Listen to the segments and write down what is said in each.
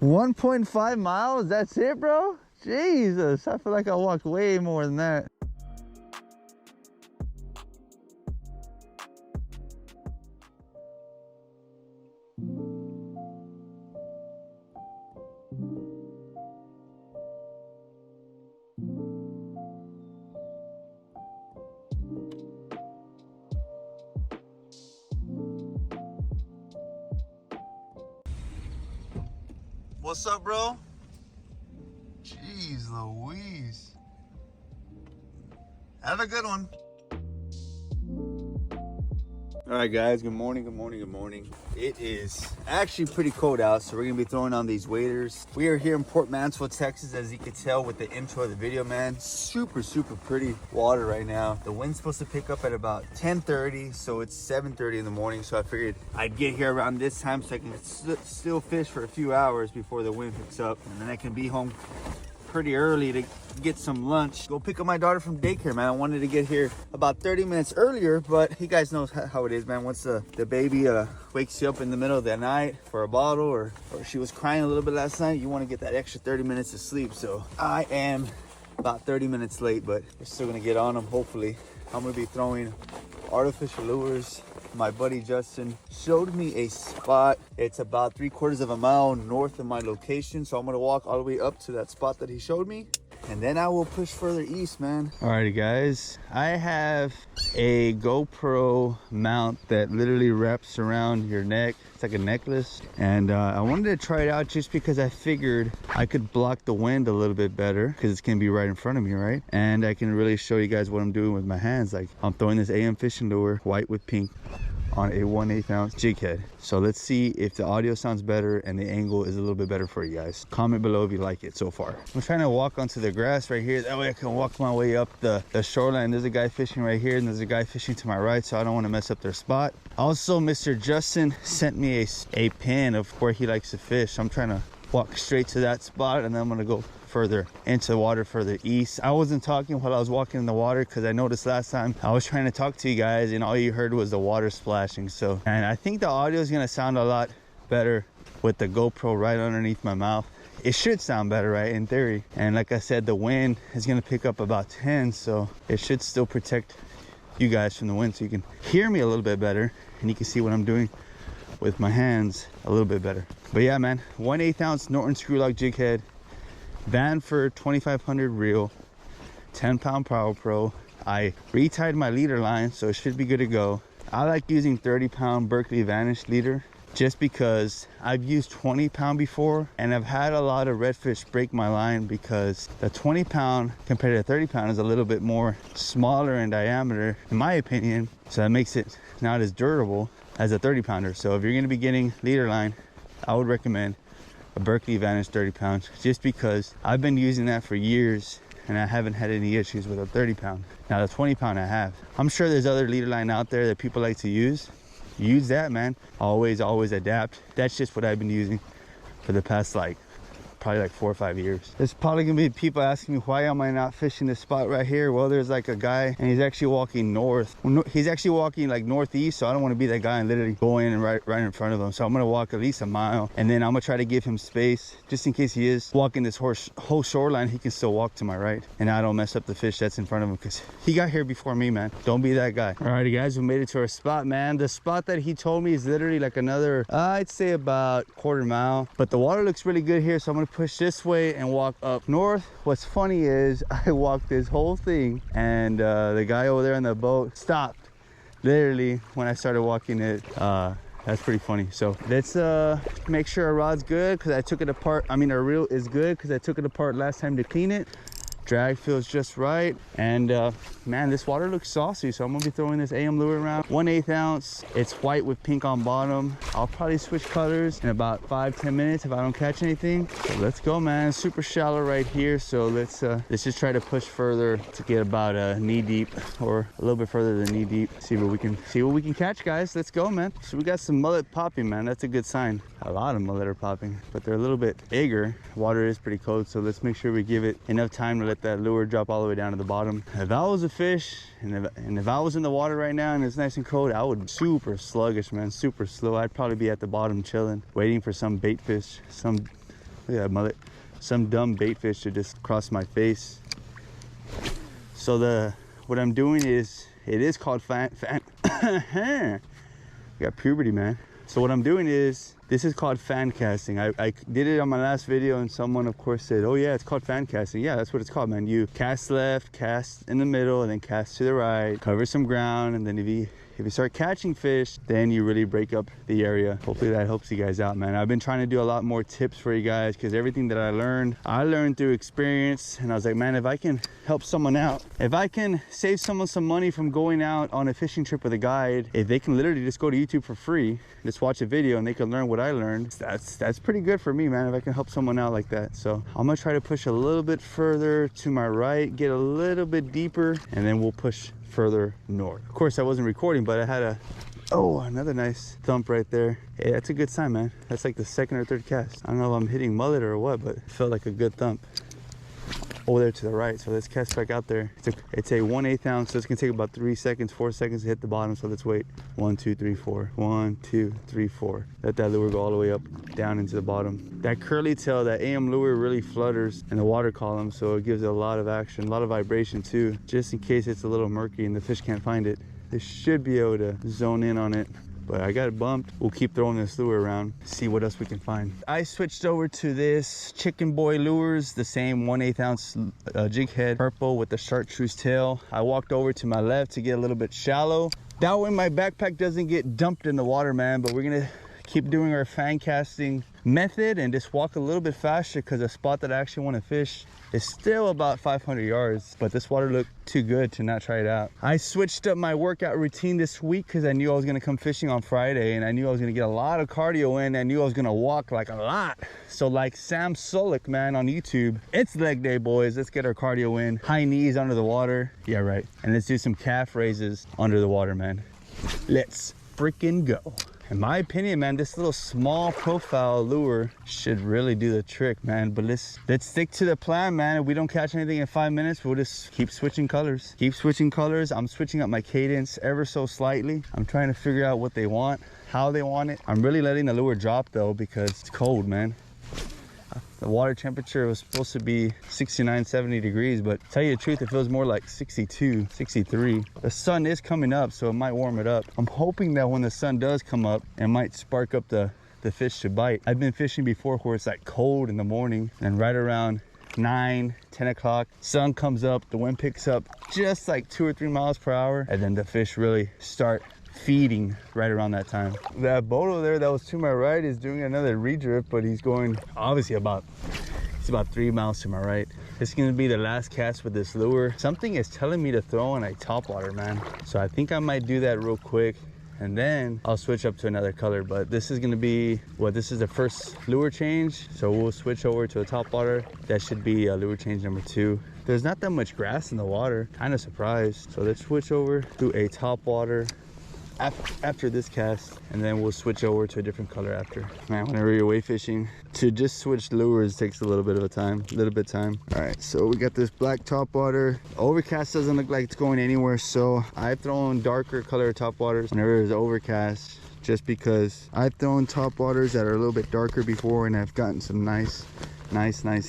1.5 miles, that's it, bro? Jesus, I feel like I walked way more than that. What's up, bro? Jeez Louise. Have a good one. All right, guys, good morning, good morning, good morning. It is actually pretty cold out, so we're gonna be throwing on these waders. We are here in Port Mansfield, Texas, as you can tell with the intro of the video, man. Super pretty water right now. The wind's supposed to pick up at about 10:30, so it's 7:30 in the morning. So I figured I'd get here around this time so I can still fish for a few hours before the wind picks up, and then I can be home pretty early to get some lunch, go pick up my daughter from daycare, man. I wanted to get here about 30 minutes earlier, but you guys know how it is, man. Once the baby wakes you up in the middle of the night for a bottle, or she was crying a little bit last night, you want to get that extra 30 minutes of sleep. So I am about 30 minutes late, but we're still gonna get on them. Hopefully I'm gonna be throwing artificial lures. My buddy Justin showed me a spot. It's about 3/4 of a mile north of my location, so I'm gonna walk all the way up to that spot that he showed me, and then I will push further east, man. Alrighty, guys, I have a GoPro mount that literally wraps around your neck. It's like a necklace, and I wanted to try it out just because I figured I could block the wind a little bit better because it's gonna be right in front of me, right? And I can really show you guys what I'm doing with my hands. Like, I'm throwing this AM fishing lure, white with pink, on a 1/8 ounce jig head. So let's see if the audio sounds better and the angle is a little bit better for you guys. Comment below if you like it so far. I'm trying to walk onto the grass right here, that way I can walk my way up the shoreline. There's a guy fishing right here and there's a guy fishing to my right, so I don't want to mess up their spot. Also, Mr. Justin sent me a pin of where he likes to fish, so I'm trying to walk straight to that spot, and then I'm gonna go further into the water further east. I wasn't talking while I was walking in the water because I noticed last time I was trying to talk to you guys and all you heard was the water splashing. So, and I think the audio is gonna sound a lot better with the GoPro right underneath my mouth. It should sound better, right, in theory. And like I said, the wind is gonna pick up about 10, so it should still protect you guys from the wind, so you can hear me a little bit better and you can see what I'm doing with my hands a little bit better. But yeah, man, 1/8 ounce Norton screw lock jig head, Vanford 2500 reel, 10-pound Power Pro. I retied my leader line, so it should be good to go. I like using 30-pound Berkley Vanish leader just because I've used 20-pound before, and I've had a lot of redfish break my line because the 20-pound compared to 30-pound is a little bit more smaller in diameter, in my opinion, so that makes it not as durable as a 30-pounder. So if you're going to be getting leader line, I would recommend a Berkley Vanish 30-pound, just because I've been using that for years and I haven't had any issues with a 30-pound. Now the 20-pound I have. I'm sure there's other leader line out there that people like to use. Use that, man. Always adapt. That's just what I've been using for the past probably like 4 or 5 years. There's probably gonna be people asking me, why am I not fishing this spot right here? Well, there's like a guy and he's actually walking north. He's actually walking like northeast, so I don't want to be that guy and literally go in and right in front of him. So I'm gonna walk at least a mile, and then I'm gonna try to give him space just in case he is walking this whole shoreline. He can still walk to my right and I don't mess up the fish that's in front of him, because he got here before me, man. Don't be that guy. Alrighty, guys, we made it to our spot, man. The spot that he told me is literally like another I'd say about 1/4 mile, but the water looks really good here, so I'm gonna push this way and walk up north. What's funny is I walked this whole thing and the guy over there on the boat stopped literally when I started walking it. That's pretty funny. So let's make sure our rod's good, because I took it apart. I mean, our reel is good because I took it apart last time to clean it. Drag feels just right, and man, this water looks saucy, so I'm gonna be throwing this AM lure around. 1/8 ounce, it's white with pink on bottom. I'll probably switch colors in about 5-10 minutes if I don't catch anything. So let's go, man. Super shallow right here, so let's just try to push further to get about knee deep, or a little bit further than knee deep. See what we can catch, guys. Let's go, man. So we got some mullet popping, man. That's a good sign. A lot of mullet are popping, but they're a little bit bigger. Water is pretty cold, so let's make sure we give it enough time to let that lure drop all the way down to the bottom. If I was a fish and if I was in the water right now and it's nice and cold, I would be super sluggish, man, super slow. I'd probably be at the bottom chilling, waiting for some bait fish, some Look at that mullet. Some dumb bait fish that just crossed my face. So what I'm doing is, it is called fan got puberty, man. So what I'm doing is, this is called fan casting. I did it on my last video, and someone of course said, oh yeah, it's called fan casting. Yeah, that's what it's called, man. You cast left, cast in the middle, and then cast to the right, cover some ground, and then if you start catching fish, then you really break up the area. Hopefully that helps you guys out, man. I've been trying to do a lot more tips for you guys, because everything that I learned through experience. And I was like, man, if I can help someone out, if I can save someone some money from going out on a fishing trip with a guide, if they can literally just go to YouTube for free, just watch a video, and they can learn what I learned, that's pretty good for me, man, if I can help someone out like that. So I'm gonna try to push a little bit further to my right, get a little bit deeper, and then we'll push further north. Of course I wasn't recording, but I had another nice thump right there. Hey, that's a good sign, man. That's like the second or third cast. I don't know if I'm hitting mullet or what, but it felt like a good thump. Over there to the right, so let's cast back out there. It's a 1/8 ounce, so it's gonna take about 3 seconds, 4 seconds to hit the bottom. So let's wait. 1 2 3 4. 1 2 3 4. Let that lure go all the way up down into the bottom. That curly tail, that AM lure really flutters in the water column, so it gives it a lot of action, a lot of vibration too, just in case it's a little murky and the fish can't find it. They should be able to zone in on it. But I got it bumped. We'll keep throwing this lure around, see what else we can find. I switched over to this Chicken Boy lures, the same 1/8 ounce jig head, purple with the chartreuse tail. I walked over to my left to get a little bit shallow. That way my backpack doesn't get dumped in the water, man. But we're gonna keep doing our fan casting method and just walk a little bit faster, because the spot that I actually want to fish is still about 500 yards, but this water looked too good to not try it out. I switched up my workout routine this week because I knew I was going to come fishing on Friday, and I knew I was going to get a lot of cardio in. I knew I was going to walk like a lot. So like Sam Solik, man, on YouTube, it's leg day, boys. Let's get our cardio in. High knees under the water. Yeah, right. And let's do some calf raises under the water, man. Let's freaking go. In my opinion, man, this little small profile lure should really do the trick, man. But let's stick to the plan, man. If we don't catch anything in 5 minutes, we'll just keep switching colors. Keep switching colors. I'm switching up my cadence ever so slightly. I'm trying to figure out what they want, how they want it. I'm really letting the lure drop though, because it's cold, man. The water temperature was supposed to be 69, 70 degrees, but to tell you the truth, it feels more like 62, 63. The sun is coming up, so it might warm it up. I'm hoping that when the sun does come up, it might spark up the fish to bite. I've been fishing before where it's like cold in the morning, and right around 9, 10 o'clock, sun comes up, the wind picks up just like 2 or 3 miles per hour, and then the fish really start feeding right around that time. That boat over there that was to my right is doing another redrift, but he's going obviously about 3 miles to my right. This is gonna be the last cast with this lure. Something is telling me to throw on a topwater, man. So I think I might do that real quick, and then I'll switch up to another color. But this is gonna be, this is the first lure change, so we'll switch over to a topwater. That should be lure change number 2. There's not that much grass in the water, kind of surprised. So let's switch over to a topwater after this cast, and then we'll switch over to a different color after. Man, whenever you're wade fishing, to just switch lures takes a little bit of time. All right, so we got this black topwater. Overcast doesn't look like it's going anywhere, so I've thrown darker color topwaters whenever there's overcast, just because I've thrown topwaters that are a little bit darker before, and I've gotten some nice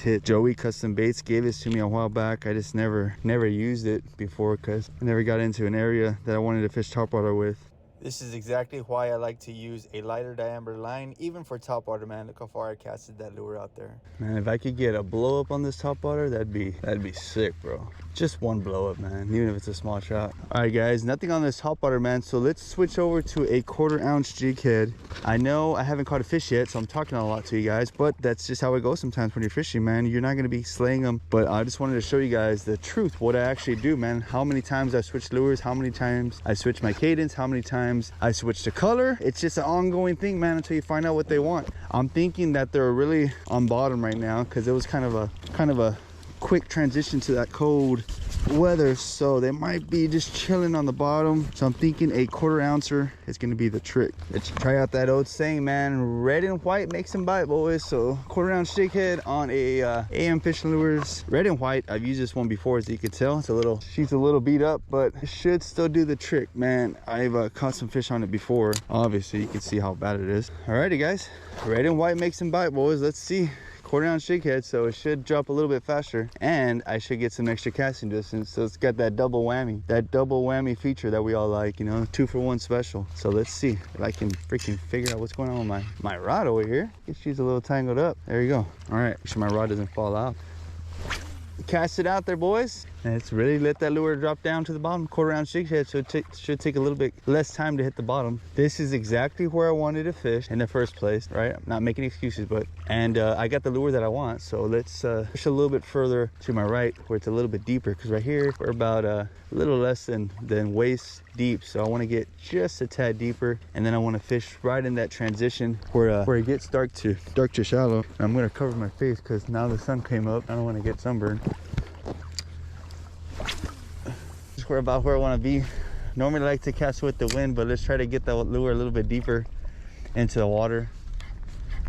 hit. Joey Custom Baits gave this to me a while back. I just never used it before, because I never got into an area that I wanted to fish topwater with. This is exactly why I like to use a lighter diameter line, even for topwater, man. Look how far I casted that lure out there. Man, if I could get a blow up on this topwater, that'd be sick, bro. Just one blow up, man, even if it's a small trout. All right, guys, nothing on this topwater, man. So let's switch over to a 1/4 ounce jig head. I know I haven't caught a fish yet, so I'm talking a lot to you guys, but that's just how it goes sometimes when you're fishing, man. You're not gonna be slaying them, but I just wanted to show you guys the truth, what I actually do, man. How many times I switch lures, how many times I switch my cadence, how many times I switch the color. It's just an ongoing thing, man, until you find out what they want. I'm thinking that they're really on bottom right now, because it was kind of a quick transition to that cold weather, so they might be just chilling on the bottom. So I'm thinking a 1/4 ouncer is going to be the trick. Let's try out that old saying, man, red and white makes them bite, boys. So 1/4 ounce jig head on a AM fishing lures, red and white. I've used this one before, as you can tell. She's a little beat up, but it should still do the trick, man. I've caught some fish on it before. Obviously you can see how bad it is. Alrighty, guys, red and white makes them bite, boys. Let's see. quarter-ounce jig head, so it should drop a little bit faster, and I should get some extra casting distance. So it's got that double whammy feature that we all like, you know, 2-for-1 special. So let's see if I can freaking figure out what's going on with my rod over here. I guess she's a little tangled up. There you go. All right, make sure my rod doesn't fall out. Cast it out there, boys. And it's really let that lure drop down to the bottom. Quarter-ounce jig head, so it should take a little bit less time to hit the bottom. This is exactly where I wanted to fish in the first place, right? I'm not making excuses, but I got the lure that I want. So let's fish a little bit further to my right, where it's a little bit deeper, because right here we're about a little less than waist deep. So I want to get just a tad deeper, and then I want to fish right in that transition where it gets dark to shallow. And I'm going to cover my face because now the sun came up. I don't want to get sunburned. We're about where I want to be. Normally I like to cast with the wind, but let's try to get the lure a little bit deeper into the water,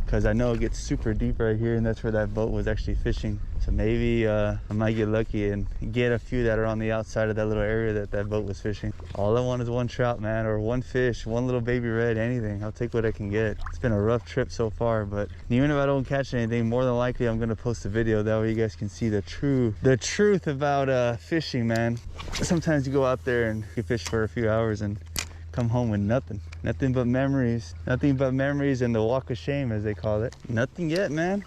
because I know it gets super deep right here, and that's where that boat was actually fishing. So maybe I might get lucky and get a few that are on the outside of that little area that boat was fishing. All I want is one trout, man, or one fish, one little baby red, anything. I'll take what I can get. It's been a rough trip so far, but even if I don't catch anything, more than likely I'm gonna post a video. That way you guys can see the truth about fishing, man. Sometimes you go out there and you fish for a few hours and come home with nothing but memories, and the walk of shame, as they call it. Nothing yet, man,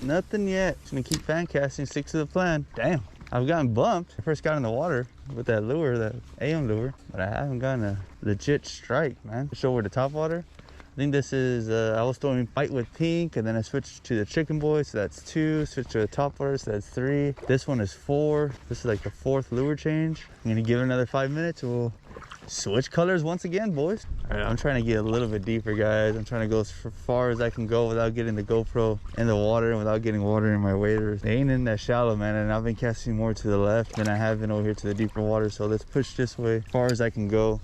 nothing yet. Just gonna keep fan casting, stick to the plan. Damn, I've gotten bumped. I first got in the water with that lure, that AM lure, but I haven't gotten a legit strike, man. Fish over the top water. I think this is, I was throwing bite with pink, and then I switched to the chicken boy, so that's 2. Switched to the top water, so that's 3. This one is 4. This is like the 4th lure change. I'm gonna give it another 5 minutes, and we'll switch colors once again, boys. All right, I'm trying to get a little bit deeper, guys. I'm trying to go as far as I can go without getting the GoPro in the water and without getting water in my waders. They ain't in that shallow, man, and I've been casting more to the left than I have been over here to the deeper water. So let's push this way as far as I can go.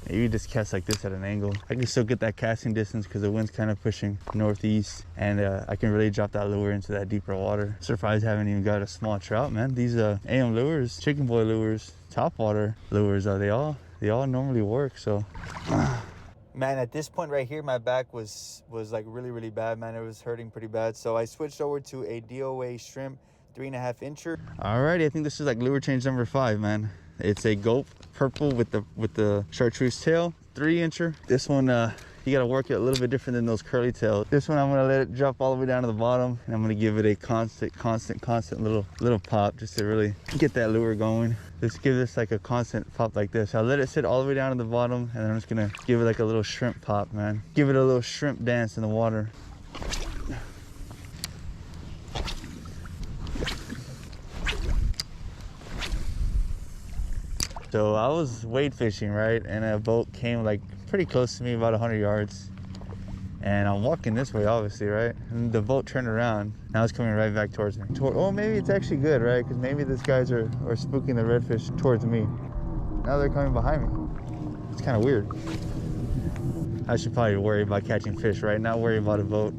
Maybe just cast like this at an angle. I can still get that casting distance because the wind's kind of pushing northeast, and I can really drop that lure into that deeper water. Surprised I haven't even got a small trout, man. These AM lures, chicken boy lures, top water lures, they all normally work. So man, at this point right here, my back was like really bad, man. It was hurting pretty bad, so I switched over to a DOA shrimp 3.5 incher. Alrighty, I think this is like lure change number 5, man. It's a gulp purple with the chartreuse tail, 3 incher. This one you gotta work it a little bit different than those curly tails. This one I'm gonna let it drop all the way down to the bottom, and I'm gonna give it a constant little pop, just to really get that lure going. Just give this like a constant pop like this. I'll let it sit all the way down to the bottom, and then I'm just gonna give it like a little shrimp pop, man. Give it a little shrimp dance in the water. So I was wade fishing, right? And a boat came like pretty close to me, about 100 yards. And I'm walking this way, obviously, right? And the boat turned around. Now it's coming right back towards me. Oh, maybe it's actually good, right? Because maybe these guys are spooking the redfish towards me. Now they're coming behind me. It's kind of weird. I should probably worry about catching fish, right? Not worry about a boat.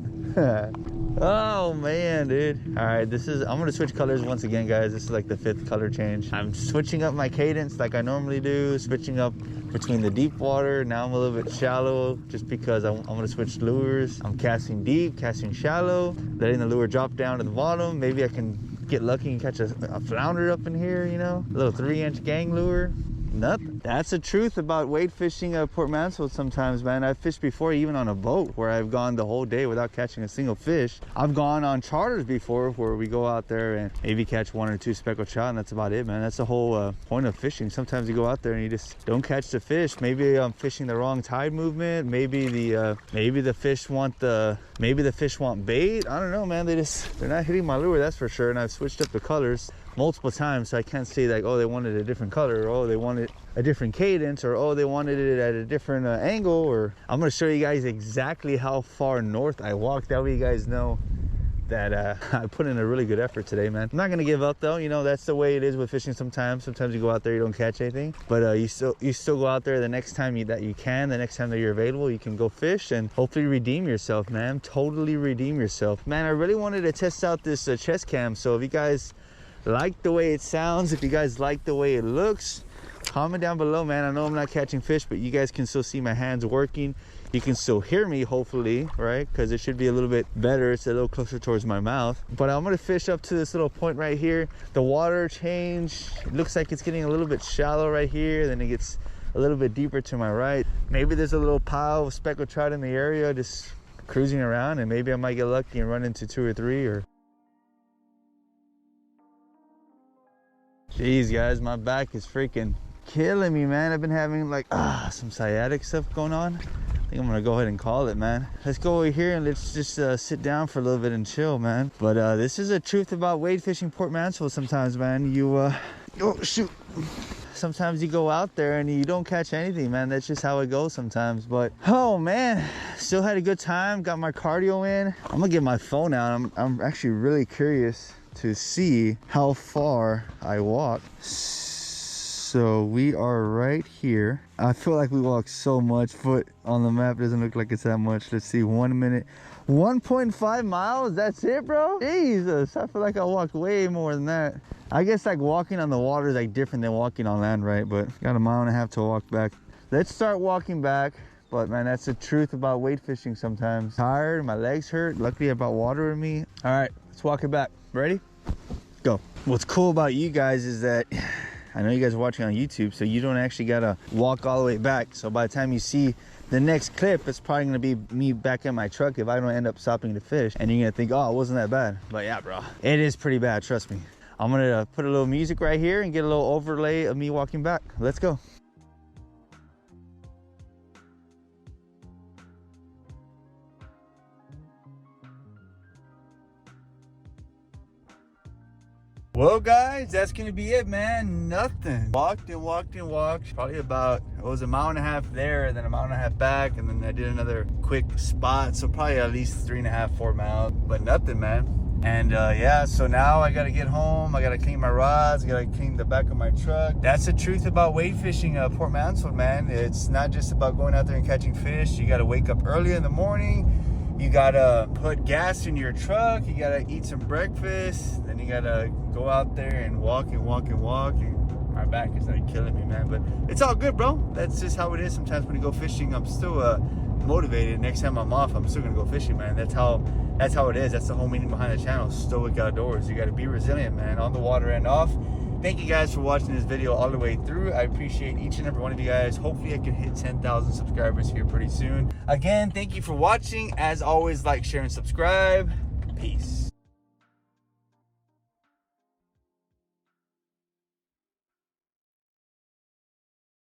Oh man, dude. All right, I'm gonna switch colors once again, guys. This is like the 5th color change. I'm switching up my cadence like I normally do, switching up between the deep water. Now I'm a little bit shallow just because I'm gonna switch lures. I'm casting deep, casting shallow, letting the lure drop down to the bottom. Maybe I can get lucky and catch a flounder up in here, you know, a little 3-inch gang lure. Nothing. That's the truth about wade fishing Port Mansfield sometimes, man. I've fished before, even on a boat, where I've gone the whole day without catching a single fish. I've gone on charters before where we go out there and maybe catch 1 or 2 speckled trout, and that's about it, man. That's the whole point of fishing. Sometimes you go out there and you just don't catch the fish. Maybe I'm fishing the wrong tide movement. Maybe the fish want bait. I don't know, man. They're not hitting my lure, that's for sure. And I've switched up the colors multiple times, so I can't say like, oh, they wanted a different color, or oh, they wanted a different cadence, or oh, they wanted it at a different angle. Or I'm gonna show you guys exactly how far north I walked. That way you guys know that I put in a really good effort today, man. I'm not gonna give up though. You know, that's the way it is with fishing sometimes. Sometimes you go out there, you don't catch anything, but you still go out there the next time that you can, the next time that you're available, you can go fish and hopefully redeem yourself, man. Totally redeem yourself, man. I really wanted to test out this chest cam, so if you guys like the way it sounds, if you guys like the way it looks, comment down below, man. I know I'm not catching fish, but you guys can still see my hands working. You can still hear me, hopefully, right? Because it should be a little bit better. It's a little closer towards my mouth. But I'm gonna fish up to this little point right here. The water change, it looks like it's getting a little bit shallow right here, then it gets a little bit deeper to my right. Maybe there's a little pile of speckled trout in the area just cruising around, and maybe I might get lucky and run into 2 or 3. Or jeez guys, my back is freaking killing me, man. I've been having like some sciatic stuff going on. I think I'm gonna go ahead and call it, man. Let's go over here and let's just sit down for a little bit and chill, man. But this is the truth about wade fishing Port Mansfield sometimes, man. You oh shoot, sometimes you go out there and you don't catch anything, man. That's just how it goes sometimes. But oh man, still had a good time, got my cardio in. I'm gonna get my phone out. I'm actually really curious to see how far I walk. So we are right here. I feel like we walked so much, but on the map doesn't look like it's that much. Let's see, 1 minute, 1.5 miles. That's it, bro. Jesus, I feel like I walked way more than that. I guess like walking on the water is like different than walking on land, right? But got a mile and a half to walk back. Let's start walking back. But man, that's the truth about wade fishing sometimes. Tired, my legs hurt. Luckily I brought water with me. All right, let's walk it back. Ready? Go. What's cool about you guys is that I know you guys are watching on YouTube, so you don't actually gotta walk all the way back. So by the time you see the next clip, it's probably gonna be me back in my truck if I don't end up stopping to fish. And you're gonna think, oh, it wasn't that bad. But yeah, bro, it is pretty bad, trust me. I'm gonna put a little music right here and get a little overlay of me walking back. Let's go. Well guys, that's gonna be it, man. Nothing. Walked and walked and walked. Probably about, it was a mile and a half there, and then a mile and a half back, and then I did another quick spot. So probably at least 3.5, 4 miles, but nothing, man. And yeah, so now I gotta get home. I gotta clean my rods. I gotta clean the back of my truck. That's the truth about wade fishing Port Mansfield, man. It's not just about going out there and catching fish. You gotta wake up early in the morning. You gotta put gas in your truck. You gotta eat some breakfast. Then you gotta go out there and walk and walk and walk. And my back is like killing me, man. But it's all good, bro. That's just how it is. Sometimes when you go fishing, I'm still motivated. Next time I'm off, I'm still gonna go fishing, man. That's how it is. That's the whole meaning behind the channel. Stoic Outdoors. You gotta be resilient, man, on the water and off. Thank you guys for watching this video all the way through. I appreciate each and every one of you guys. Hopefully I can hit 10,000 subscribers here pretty soon. Again, thank you for watching. As always, like, share, and subscribe. Peace.